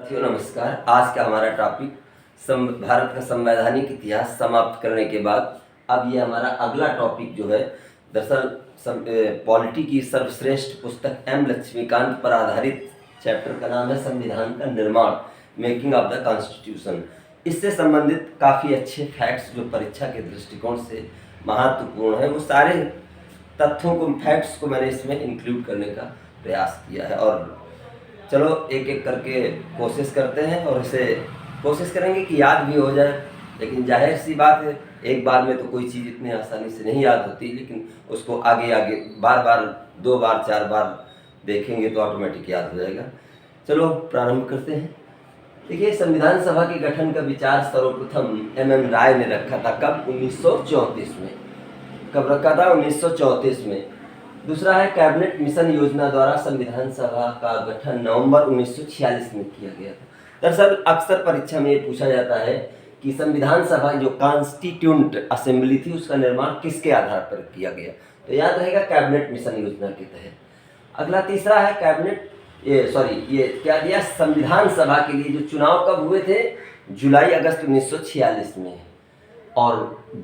साथियों नमस्कार। आज का हमारा टॉपिक भारत का संवैधानिक इतिहास समाप्त करने के बाद अब ये हमारा अगला टॉपिक जो है दरअसल पॉलिटी की सर्वश्रेष्ठ पुस्तक एम लक्ष्मीकांत पर आधारित चैप्टर का नाम है संविधान का निर्माण, मेकिंग ऑफ द कॉन्स्टिट्यूशन। इससे संबंधित काफ़ी अच्छे फैक्ट्स जो परीक्षा के दृष्टिकोण से महत्वपूर्ण है, वो सारे तथ्यों को, फैक्ट्स को मैंने इसमें इंक्लूड करने का प्रयास किया है। और चलो एक एक करके कोशिश करते हैं और इसे कोशिश करेंगे कि याद भी हो जाए। लेकिन जाहिर सी बात है, एक बार में तो कोई चीज़ इतनी आसानी से नहीं याद होती, लेकिन उसको आगे आगे बार बार 2 बार 4 बार देखेंगे तो ऑटोमेटिक याद हो जाएगा। चलो प्रारंभ करते हैं। देखिए, संविधान सभा के गठन का विचार सर्वप्रथम MM राय ने रखा था। कब? 1934 में। कब रखा था? 1934 में। दूसरा है कैबिनेट मिशन योजना द्वारा संविधान सभा का गठन नवंबर 1946 में किया गया था। दरअसल अक्सर परीक्षा में ये पूछा जाता है कि संविधान सभा जो कॉन्स्टिट्यूंट असेंबली थी उसका निर्माण किसके आधार पर किया गया, तो याद रहेगा कैबिनेट मिशन योजना के तहत। अगला तीसरा है ये क्या दिया, संविधान सभा के लिए जो चुनाव कब हुए थे? जुलाई अगस्त 1946 में। और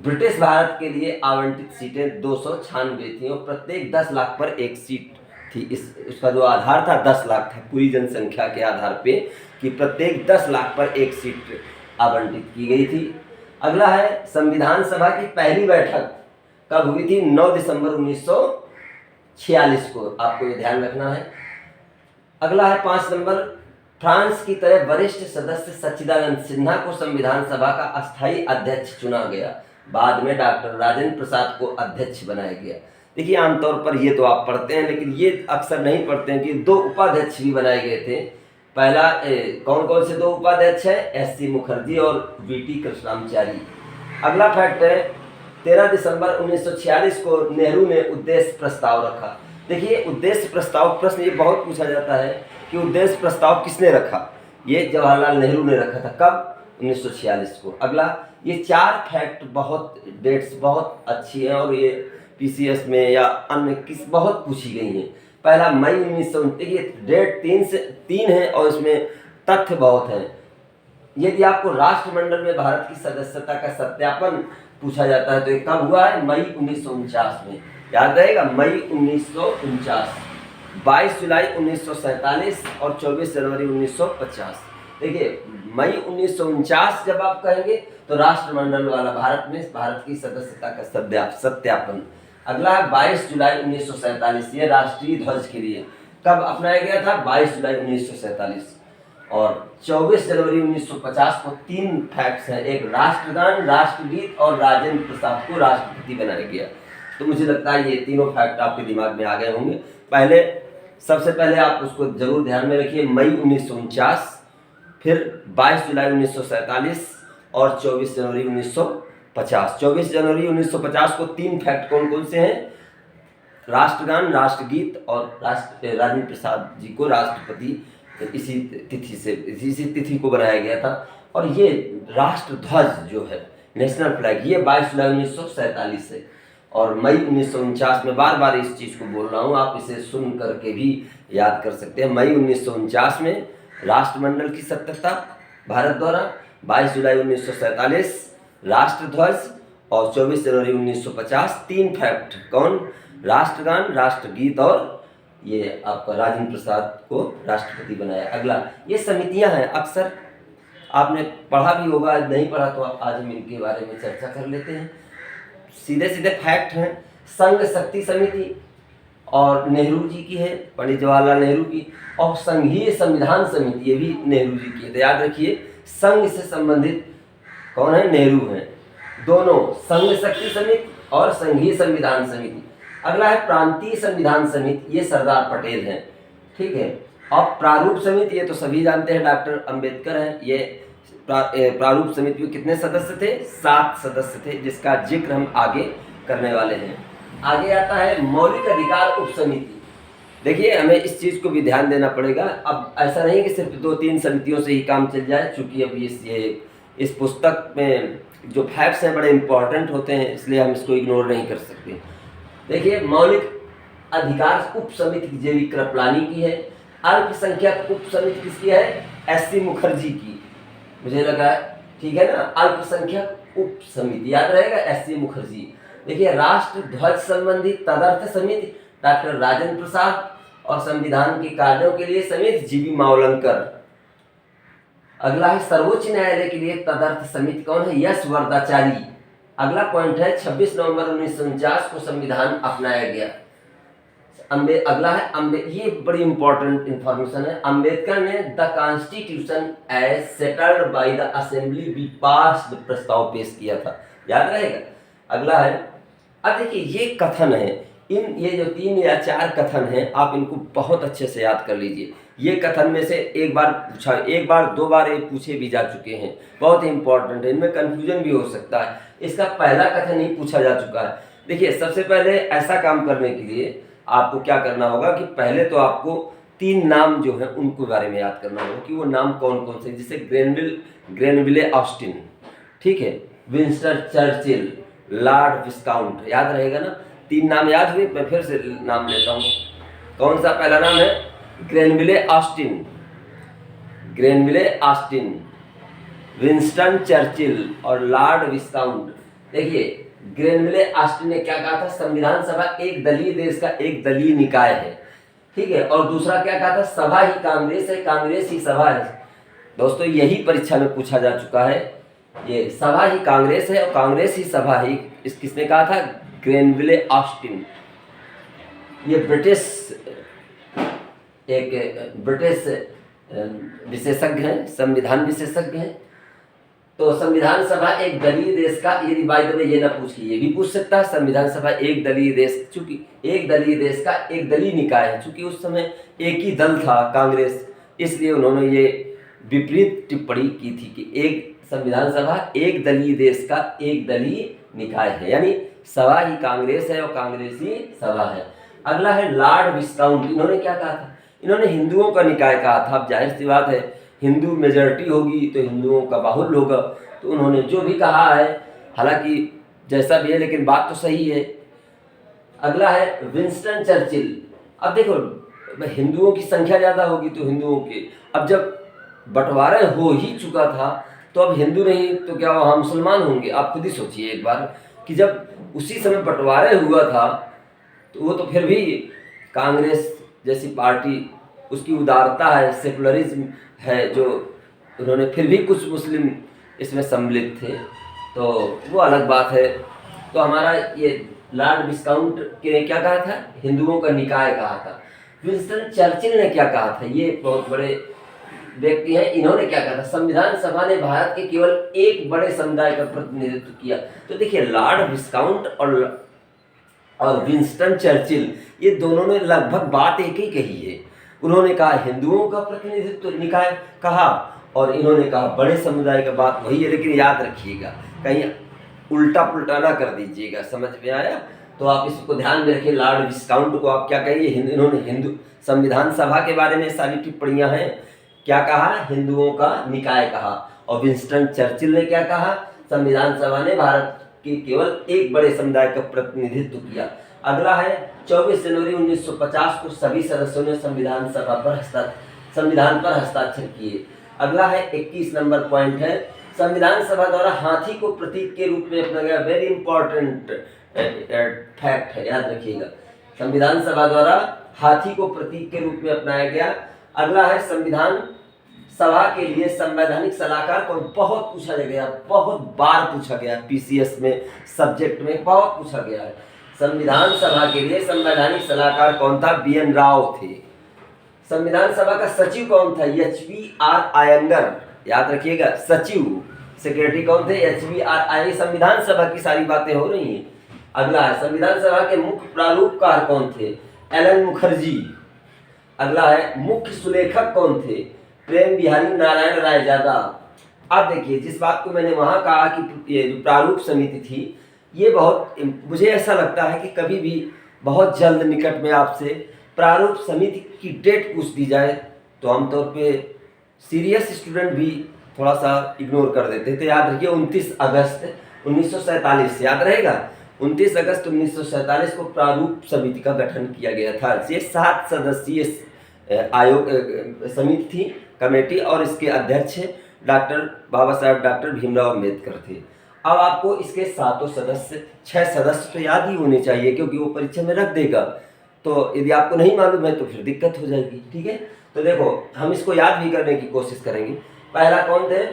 ब्रिटिश भारत के लिए आवंटित सीटें 296 थी और प्रत्येक 10 लाख पर एक सीट थी। उसका जो आधार था 10 लाख था, पूरी जनसंख्या के आधार पे, कि प्रत्येक 10 लाख पर एक सीट आवंटित की गई थी। अगला है संविधान सभा की पहली बैठक कब हुई थी? 9 दिसंबर 1946 को, आपको ये ध्यान रखना है। अगला है 5 नंबर, फ्रांस की तरह वरिष्ठ सदस्य सच्चिदानंद सिन्हा को संविधान सभा का अस्थायी अध्यक्ष चुना गया। बाद में डॉक्टर राजेंद्र प्रसाद को अध्यक्ष बनाया गया। देखिए, आमतौर पर ये तो आप पढ़ते हैं, लेकिन ये अक्सर नहीं पढ़ते हैं कि 2 उपाध्यक्ष भी बनाए गए थे। पहला कौन कौन से 2 उपाध्यक्ष हैं? SC मुखर्जी और VT कृष्णाचारी। अगला फैक्ट है 13 दिसंबर 1946 को नेहरू ने उद्देश्य प्रस्ताव रखा। देखिए, उद्देश्य प्रस्ताव प्रश्न ये बहुत पूछा जाता है कि उद्देश्य प्रस्ताव किसने रखा? ये जवाहरलाल नेहरू ने रखा था। कब? 1946 को। अगला, ये 4 फैक्ट बहुत, डेट्स बहुत अच्छी हैं और ये PCS में या अन्य बहुत पूछी गई हैं। पहला मई 1900, देखिए डेट 3 है और इसमें तथ्य बहुत हैं। यदि आपको राष्ट्रमंडल में भारत की सदस्यता का सत्यापन पूछा जाता है तो ये कब हुआ है? मई 1949 में। याद रहेगा, मई 1949। 22 जुलाई 1947 और 24 जनवरी 1950। देखिए, मई 1949 जब आप कहेंगे तो राष्ट्रमंडल वाला भारत में भारत की सदस्यता का सत्यापन। अगला है 22 जुलाई 1947, ये राष्ट्रीय ध्वज के लिए कब अपनाया गया था? 22 जुलाई 1947। और 24 जनवरी 1950 को 3 फैक्ट्स हैं। एक राष्ट्रगान, राष्ट्रगीत और राजेंद्र प्रसाद को राष्ट्रपति बनाया गया। तो मुझे लगता है ये तीनों फैक्ट आपके दिमाग में आ गए होंगे। सबसे पहले आप उसको जरूर ध्यान में रखिए, मई 1949, फिर 22 जुलाई 1947 और 24 जनवरी 1950। 24 जनवरी 1950 को 3 फैक्ट कौन कौन से हैं? राष्ट्रगान, राष्ट्रगीत और राजेंद्र प्रसाद जी को राष्ट्रपति इसी तिथि को बनाया गया था। और ये राष्ट्र ध्वज जो है, नेशनल फ्लैग, ये 22 जुलाई 1947 से। और मई 1949 में, बार बार इस चीज़ को बोल रहा हूँ, आप इसे सुन करके भी याद कर सकते हैं। मई 1949 में राष्ट्रमंडल की सत्ता भारत द्वारा, 22 जुलाई 1947 राष्ट्रध्वज और 24 जनवरी 1950 3 फैक्ट। कौन? राष्ट्रगान, राष्ट्रगीत और ये आपका राजेंद्र प्रसाद को राष्ट्रपति बनाया। अगला, ये समितियां हैं, अक्सर आपने पढ़ा भी होगा, नहीं पढ़ा तो आप आज हम इनके बारे में चर्चा कर लेते हैं। सीधे सीधे फैक्ट हैं। संघ शक्ति समिति और नेहरू जी की है, पंडित जवाहरलाल नेहरू की। और संघीय संविधान समिति, ये भी नेहरू जी की है। तो याद रखिए, संघ से संबंधित कौन है? नेहरू हैं। दोनों, संघ शक्ति समिति और संघीय संविधान समिति। अगला है प्रांतीय संविधान समिति, ये सरदार पटेल हैं, ठीक है। और प्रारूप समिति, ये तो सभी जानते हैं, डॉक्टर अंबेडकर हैं। ये प्रारूप समिति में कितने सदस्य थे? 7 सदस्य थे, जिसका जिक्र हम आगे करने वाले हैं। आगे आता है मौलिक अधिकार उप समिति। देखिए, हमें इस चीज़ को भी ध्यान देना पड़ेगा। अब ऐसा नहीं कि सिर्फ 2-3 समितियों से ही काम चल जाए, चूँकि अब इस पुस्तक में जो फैक्ट्स हैं बड़े इंपॉर्टेंट होते हैं, इसलिए हम इसको इग्नोर नहीं कर सकते। देखिए, मौलिक अधिकार उप समिति जेवी कृपलानी की है। अल्पसंख्यक उप समिति किसकी है? एससी मुखर्जी की, मुझे लगा ठीक है ना। अल्पसंख्यक उप समिति, याद रहेगा एससी मुखर्जी। देखिए राष्ट्र ध्वज संबंधी तदर्थ समिति डॉक्टर राजेंद्र प्रसाद, और संविधान के कार्यों के लिए समिति जीवी मावलंकर। अगला है सर्वोच्च न्यायालय के लिए तदर्थ समिति कौन है, यश वरदाचारी। अगला पॉइंट है 26 नवंबर 1949 को संविधान अपनाया गया। अगला है ये बड़ी इंपॉर्टेंट इंफॉर्मेशन है, अंबेडकर ने the constitution as settled by the assembly be passed प्रस्ताव पेश किया था, याद रहेगा। अगला है, अब देखिए ये कथन है, ये जो 3 या 4 कथन हैं आप इनको बहुत अच्छे से याद कर लीजिए। ये कथन में से एक बार 2 बार ये पूछे भी जा चुके हैं, बहुत ही इंपॉर्टेंट है, इनमें कंफ्यूजन भी हो सकता है। इसका पहला कथन ही पूछा जा चुका है। देखिए सबसे पहले ऐसा काम करने के लिए आपको क्या करना होगा कि पहले तो आपको 3 नाम जो है उनको बारे में याद करना होगा कि वो नाम कौन कौन से, जैसे ग्रेनविले ऑस्टिन, ठीक है, विंस्टन चर्चिल, लॉर्ड विस्काउंट, याद रहेगा ना। 3 नाम याद हुए, मैं फिर से नाम लेता हूँ। कौन सा पहला नाम है, ग्रेनविले ऑस्टिन, विंस्टन चर्चिल और लॉर्ड विस्काउंट। देखिए ग्रेनविले ऑस्टिन ने क्या कहा था, संविधान सभा एक दलीय देश का एक दलीय निकाय है, ठीक है, और दूसरा क्या कहा था, सभा ही कांग्रेस है, कांग्रेस ही सभा है। दोस्तों यही परीक्षा में पूछा जा चुका है, ये सभा ही कांग्रेस है और कांग्रेस ही सभा है, इस किसने कहा था, ग्रेनविले ऑस्टिन। ये ब्रिटिश विशेषज्ञ हैं, संविधान विशेषज्ञ हैं। तो संविधान सभा एक दलीय देश का, यदि बाय द वे ये ना पूछिए, ये भी पूछ सकता है, संविधान सभा एक दलीय देश, चूंकि एक दलीय देश का एक दलीय निकाय है, चूंकि उस समय एक ही दल था कांग्रेस, इसलिए उन्होंने ये विपरीत टिप्पणी की थी कि एक संविधान सभा एक दलीय देश का एक दलीय निकाय है, यानी सभा ही कांग्रेस है और कांग्रेस ही सभा है। अगला है लॉर्ड विस्काउंट, इन्होंने क्या कहा था, इन्होंने हिंदुओं का निकाय कहा था। अब जाहिर सी बात है हिंदू मेजॉरिटी होगी तो हिंदुओं का बाहुल्य होगा, तो उन्होंने जो भी कहा है, हालांकि जैसा भी है लेकिन बात तो सही है। अगला है विंस्टन चर्चिल। अब देखो हिंदुओं की संख्या ज़्यादा होगी तो हिंदुओं के, अब जब बंटवारा हो ही चुका था तो अब हिंदू नहीं तो क्या वहाँ मुसलमान होंगे। आप खुद ही सोचिए एक बार कि जब उसी समय बंटवारा हुआ था तो वो तो फिर भी कांग्रेस जैसी पार्टी, उसकी उदारता है, सेकुलरिज्म है, जो उन्होंने फिर भी कुछ मुस्लिम इसमें सम्मिलित थे, तो वो अलग बात है। तो हमारा ये लॉर्ड विस्काउंट ने क्या कहा था, हिंदुओं का निकाय कहा था। विंस्टन चर्चिल ने क्या कहा था, ये बहुत बड़े व्यक्ति हैं, इन्होंने क्या कहा था, संविधान सभा ने भारत के केवल एक बड़े समुदाय का प्रतिनिधित्व किया। तो देखिए लॉर्ड विस्काउंट और विंस्टन चर्चिल ये दोनों ने लगभग बात एक ही कही है। उन्होंने कहा हिंदुओं का प्रतिनिधित्व निकाय कहा और इन्होंने कहा बड़े समुदाय का, बात वही है, लेकिन याद रखिएगा कहीं उल्टा पुल्टा ना कर दीजिएगा, समझ में आया। तो आप इसको ध्यान में रखिए, लॉर्ड विस्काउंट को आप क्या कहिए, इन्होंने हिंदू संविधान सभा के बारे में सारी टिप्पणियां हैं, क्या कहा, हिंदुओं का निकाय कहा। और विंस्टन चर्चिल ने क्या कहा, संविधान सभा ने भारत के केवल एक बड़े समुदाय का प्रतिनिधित्व किया। अगला है 24 जनवरी 1950 को सभी सदस्यों ने संविधान पर हस्ताक्षर किए। अगला है 21 नंबर पॉइंट है, संविधान सभा द्वारा हाथी को प्रतीक के रूप में अपनाया गया। वेरी इंपॉर्टेंट फैक्ट है, याद रखिएगा, संविधान सभा द्वारा हाथी को प्रतीक के रूप में अपनाया गया। अगला है संविधान सभा के लिए संवैधानिक सलाहकार को बहुत पूछा गया, बहुत बार पूछा गया, पीसीएस में सब्जेक्ट में बहुत पूछा गया है। संविधान सभा के लिए संवैधानिक सलाहकार कौन था, BN राव थे। संविधान सभा का सचिव कौन था, HBR अयंगर, याद रखिएगा, सचिव, सेक्रेटरी कौन थे, HBR। संविधान सभा की सारी बातें हो रही हैं। अगला है संविधान सभा के मुख्य प्रारूपकार कौन थे, एलन मुखर्जी। अगला है मुख्य सुलेखक कौन थे, प्रेम बिहारी नारायण रायजादा। अब देखिए जिस बात को मैंने वहां कहा कि ये जो प्रारूप समिति थी, ये बहुत, मुझे ऐसा लगता है कि कभी भी बहुत जल्द निकट में आपसे प्रारूप समिति की डेट पूछ दी जाए तो आमतौर पे सीरियस स्टूडेंट भी थोड़ा सा इग्नोर कर देते थे। याद रखिए 29 अगस्त 1947, याद रहेगा 29 अगस्त 1947 को प्रारूप समिति का गठन किया गया था। ये 7 सदस्यीय आयोग समिति थी, कमेटी और इसके अध्यक्ष डॉक्टर बाबा साहेब डॉक्टर भीमराव अम्बेडकर थे। अब आपको इसके 7 सदस्य 6 सदस्य तो याद ही होने चाहिए, क्योंकि वो परीक्षा में रख देगा, तो यदि आपको नहीं मालूम है तो फिर दिक्कत हो जाएगी। ठीक है, तो देखो हम इसको याद भी करने की कोशिश करेंगे। पहला कौन थे?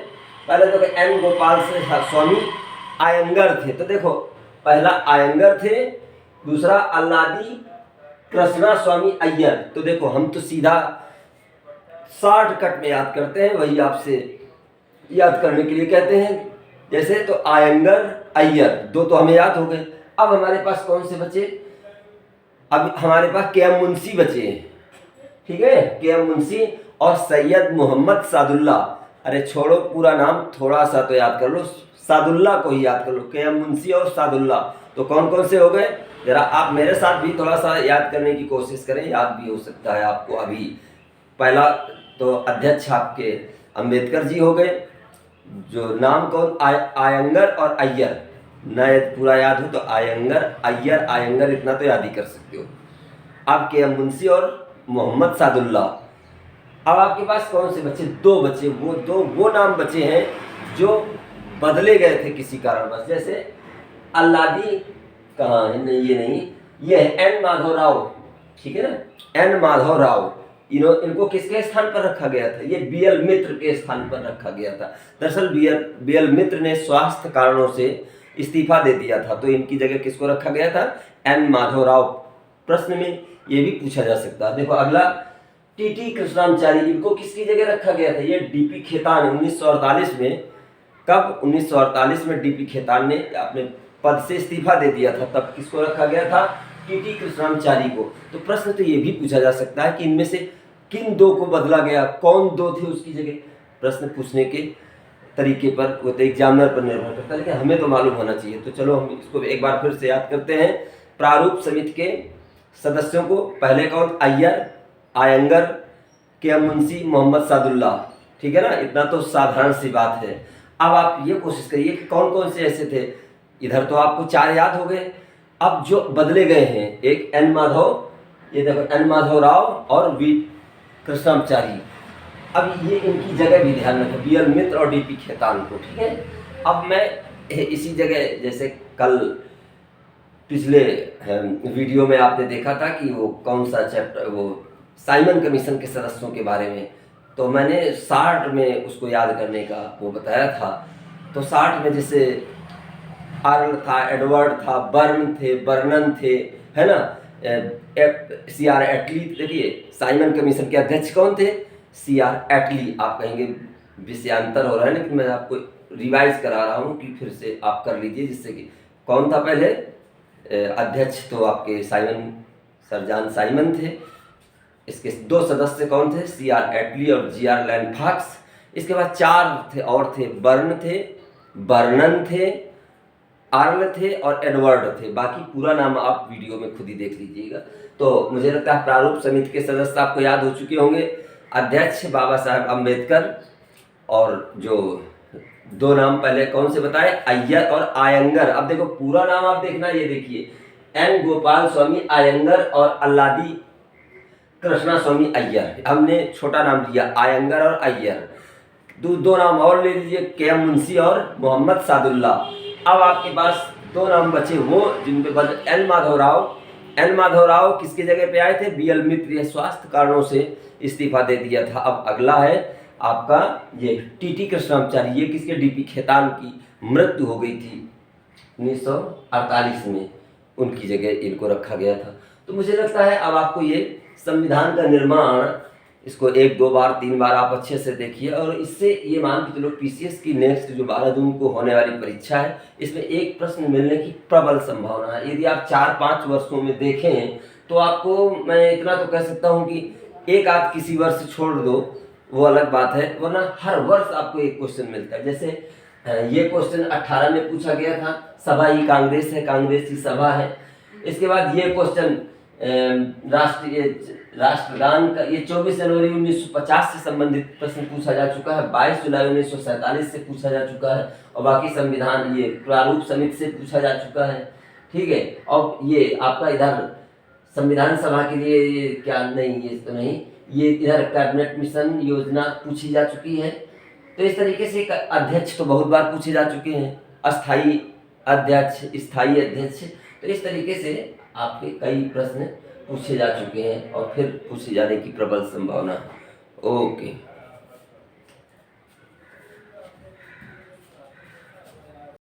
पहले तो एन गोपाल से स्वामी आयंगर थे। तो देखो पहला आयंगर थे, दूसरा अल्लादी कृष्णा स्वामी अय्यर। तो देखो हम तो सीधा शॉर्टकट में याद करते हैं, वही आपसे याद करने के लिए कहते हैं। जैसे तो आयंगर अय्यर, दो तो हमें याद हो गए। अब हमारे पास कौन से बचे? अब हमारे पास के एम मुंशी बचे हैं। ठीक है, के एम मुंशी और सैयद मोहम्मद सादुल्ला। अरे छोड़ो पूरा नाम, थोड़ा सा तो याद कर लो, सादुल्ला को ही याद कर लो। के एम मुंशी और सादुल्ला तो कौन कौन से हो गए? जरा आप मेरे साथ भी थोड़ा सा याद करने की कोशिश करें, याद भी हो सकता है आपको। अभी पहला तो अध्यक्ष आपके अंबेडकर जी हो गए, जो नाम कौन? आयंगर और अय्यर। न पूरा याद हो तो आयंगर अय्यर आयंगर इतना तो याद ही कर सकते हो। अब के एम मुंशी और मोहम्मद सादुल्ला। अब आपके पास कौन से बच्चे? 2 बच्चे। वो नाम बचे हैं जो बदले गए थे किसी कारणवश। जैसे अल्लादी कहाँ है? नहीं, ये नहीं, ये है एन माधव राव। ठीक है ना, एन माधव राव। इनको किसके स्थान पर रखा गया था? ये बीएल मित्र के स्थान पर रखा गया था। दरअसल बीएल मित्र ने स्वास्थ्य कारणों से इस्तीफा दे दिया था, तो इनकी जगह किसको रखा गया था? एन माधव राव। प्रश्न में ये भी पूछा जा सकता है। देखो अगला टीटी कृष्णाचारी, इनको किसकी जगह रखा गया था? ये डीपी खेतान 1948 में। कब? 1948 में डीपी खेतान ने अपने पद से इस्तीफा दे दिया था, तब किसको रखा गया था? टीटी कृष्णाचारी को। तो प्रश्न तो ये भी पूछा जा सकता है कि इनमें से किन 2 को बदला गया, कौन 2 थे उसकी जगह? प्रश्न पूछने के तरीके पर, वो तो एग्जामिनर पर निर्भर करता है, लेकिन हमें तो मालूम होना चाहिए। तो चलो हम इसको एक बार फिर से याद करते हैं। प्रारूप समिति के सदस्यों को पहले कौन? अय्यर, आयंगर, के एम मुंशी, मोहम्मद सादुल्ला। ठीक है ना, इतना तो साधारण सी बात है। अब आप ये कोशिश करिए कि कौन कौन से ऐसे थे। इधर तो आपको 4 याद हो गए। अब जो बदले गए हैं, एक एन माधव, ये देखो एन माधव राव और वी कृष्णाचारी। अब ये इनकी जगह भी ध्यान रखें, बीएल मित्र और डीपी खेतान को। ठीक है, अब मैं इसी जगह, जैसे कल पिछले वीडियो में आपने देखा था कि वो कौन सा चैप्टर, वो साइमन कमीशन के सदस्यों के बारे में, तो मैंने 60 में उसको याद करने का वो बताया था। तो 60 में जैसे आर्ल था, एडवर्ड था, बर्न थे, बर्नन थे, है ना, CR एटली। देखिए साइमन कमीशन के अध्यक्ष कौन थे? CR एटली। आप कहेंगे विषयांतर हो रहा है, लेकिन मैं आपको रिवाइज करा रहा हूँ कि फिर से आप कर लीजिए, जिससे कि कौन था पहले अध्यक्ष? तो आपके साइमन, सर जॉन साइमन थे। इसके 2 सदस्य कौन थे? CR एटली और GR लैंडफॉक्स। इसके बाद 4 थे और थे, बर्न थे, बर्नन थे, आर्ल थे और एडवर्ड थे। बाकी पूरा नाम आप वीडियो में खुद ही देख लीजिएगा। तो मुझे लगता है प्रारूप समिति के सदस्य आपको याद हो चुके होंगे। अध्यक्ष बाबा साहब अम्बेडकर, और जो 2 नाम पहले कौन से बताए? अय्यर और आयंगर। अब देखो पूरा नाम आप देखना, ये देखिए एन गोपाल स्वामी आयंगर और अल्लादी कृष्णा स्वामी अय्यर। हमने छोटा नाम लिया आयंगर और अय्यर। 2 नाम और ले लीजिए, के एम मुंशी और मोहम्मद सादुल्ला। अब आपके पास 2 नाम बचे, वो जिनके बाद एन माधव राव। एन माधव राव किसकी जगह पे आए थे? बीएल मित्र, ये स्वास्थ्य कारणों से इस्तीफा दे दिया था। अब अगला है आपका ये टीटी कृष्णाचारी। ये किसके? डीपी खेतान की मृत्यु हो गई थी 1948 में, उनकी जगह इनको रखा गया था। तो मुझे लगता है अब आपको ये संविधान का निर्माण, इसको 1, 2 बार 3 बार आप अच्छे से देखिए, और इससे ये मान के चलो पीसीएस की नेक्स्ट जो 12 जून को होने वाली परीक्षा है, इसमें एक प्रश्न मिलने की प्रबल संभावना है। यदि आप 4-5 वर्षों में देखें तो आपको मैं इतना तो कह सकता हूँ कि एक आध किसी वर्ष छोड़ दो, वो अलग बात है, वरना हर वर्ष आपको एक क्वेश्चन मिलता है। जैसे ये क्वेश्चन 18 में पूछा गया था, सभा ही कांग्रेस है, कांग्रेस ही सभा है। इसके बाद ये क्वेश्चन राष्ट्रगान का, ये 24 जनवरी 1950 से संबंधित प्रश्न पूछा जा चुका है, 22 जुलाई 1947 से पूछा जा चुका है, और बाकी संविधान ये प्रारूप समिति से पूछा जा चुका है। ठीक है, और ये आपका इधर संविधान सभा के लिए ये क्या नहीं, ये तो नहीं, ये इधर कैबिनेट मिशन योजना पूछी जा चुकी है। तो इस तरीके से अध्यक्ष तो बहुत बार पूछे जा चुके हैं, अस्थाई अध्यक्ष, स्थायी अध्यक्ष। तो इस तरीके से आपके कई प्रश्न पूछे जा चुके हैं और फिर पूछे जाने की प्रबल संभावना है। ओके।